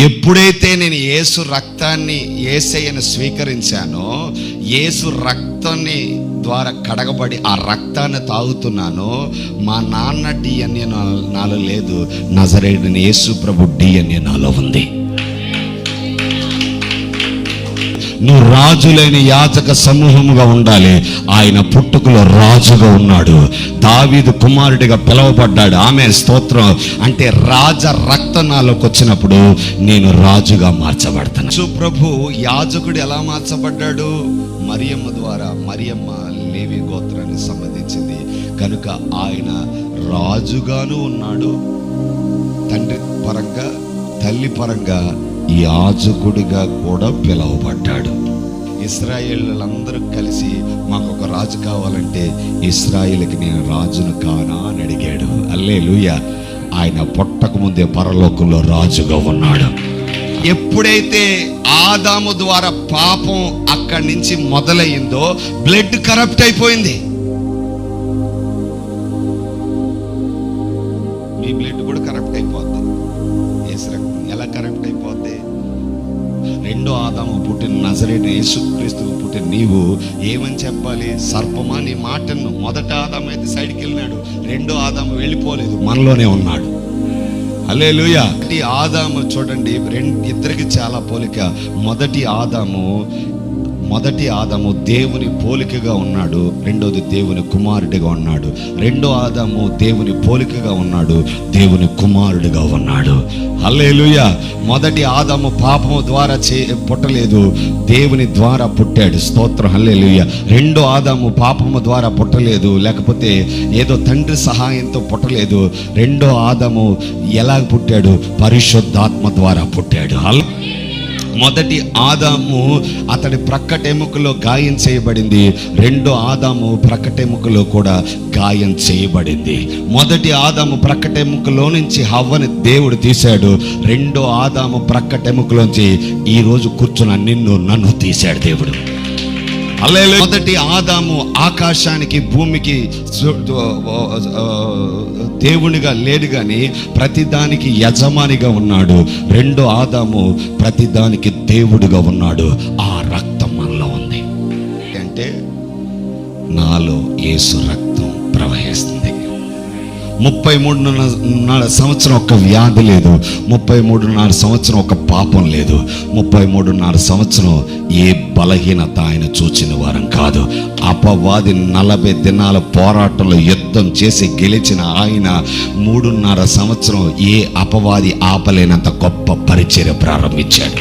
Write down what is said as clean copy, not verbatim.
ఎప్పుడైతే నేను యేసు రక్తాన్ని, యేసయ్యను స్వీకరించానో, యేసు రక్తాన్ని ద్వారా కడగబడి ఆ రక్తాన్ని తాగుతున్నానో, మా నాన్న DNA నాలో లేదు, నజరేయుడైన యేసు ప్రభు DNA నాలో ఉంది. నువ్వు రాజులైన యాజక సమూహముగా ఉండాలి. ఆయన పుట్టుకలో రాజుగా ఉన్నాడు, దావీదు కుమారుడిగా పిలువబడ్డాడు. ఆమె స్తోత్రం. అంటే రాజ రక్తం నాలోకి వచ్చినప్పుడు నేను రాజుగా మార్చబడతాను. ప్రభు యాజకుడు ఎలా మార్చబడ్డాడు? మరియమ్మ ద్వారా. మరియమ్మ లేవి గోత్రానికి సంబంధించింది కనుక ఆయన రాజుగాను ఉన్నాడు, తండ్రి పరంగా తల్లి పరంగా యాజకుడిగా కూడా పిలువబడ్డాడు. ఇశ్రాయేలీయులందరూ కలిసి మాకు ఒక రాజు కావాలంటే ఇశ్రాయేలుకి నేను రాజును కానా అని అడిగాడు. హల్లెలూయా. ఆయన పుట్టక ముందే పరలోకంలో రాజుగా ఉన్నాడు. ఎప్పుడైతే ఆదాము ద్వారా పాపం అక్కడి నుంచి మొదలయ్యిందో బ్లడ్ కరప్ట్ అయిపోయింది. మీ బ్లడ్ కూడా కరప్ట్ అయిపోద్ది. ఎలా కరప్ట్ అయిపోద్ది? రెండో ఆదాము పుట్టిన నజరేయుడైన యేసుక్రీస్తుకు పుట్టిన నీవు ఏమని చెప్పాలి? సర్పమా నీ మాటను. మొదట ఆదాము అయితే సైడ్కి వెళ్ళినాడు, రెండో ఆదాము వెళ్ళిపోలేదు, మనలోనే ఉన్నాడు. హల్లెలూయా. ఆదాము చూడండి, ఇద్దరికి చాలా పోలిక. మొదటి ఆదాము దేవుని పోలికగా ఉన్నాడు, రెండోది దేవుని కుమారుడిగా ఉన్నాడు. రెండో ఆదాము దేవుని పోలికగా ఉన్నాడు, దేవుని కుమారుడిగా ఉన్నాడు. హల్లెలూయా. మొదటి ఆదాము పాపము ద్వారా పుట్టలేదు, దేవుని ద్వారా పుట్టాడు. స్తోత్రం. హల్లెలూయా. రెండో ఆదాము పాపము ద్వారా పుట్టలేదు, లేకపోతే ఏదో తండ్రి సహాయంతో పుట్టలేదు. రెండో ఆదాము ఎలా పుట్టాడు? పరిశుద్ధాత్మ ద్వారా పుట్టాడు. మొదటి ఆదాము అతడి ప్రక్కటెముకలో గాయం చేయబడింది, రెండో ఆదాము ప్రక్కటెముకలో కూడా గాయం చేయబడింది. మొదటి ఆదాము ప్రక్కటెముకలో నుంచి హవ్వని దేవుడు తీశాడు, రెండో ఆదాము ప్రక్కటెముకలోంచి ఈరోజు కూర్చున్న నన్ను తీశాడు దేవుడు. హల్లెలూయా. మొదటి ఆదాము ఆకాశానికి భూమికి దేవునిగా లేడు కానీ ప్రతిదానికి యజమానిగా ఉన్నాడు. రెండో ఆదాము ప్రతిదానికి దేవుడిగా ఉన్నాడు. ఆ రక్తం మనలో ఉంది అంటే నాలో యేసు రక్తం ప్రవహిస్తుంది. 33.5 సంవత్సరం ఒక వ్యాధి లేదు, 33.5 సంవత్సరం ఒక పాపం లేదు, 33.5 సంవత్సరం ఏ బలహీనత ఆయన చూచిన వారం కాదు. అపవాది 40 దినాల పోరాటంలో యుద్ధం చేసి గెలిచిన ఆయన 3.5 సంవత్సరం ఏ అపవాది ఆపలేనంత గొప్ప పరిచర్య ప్రారంభించాడు.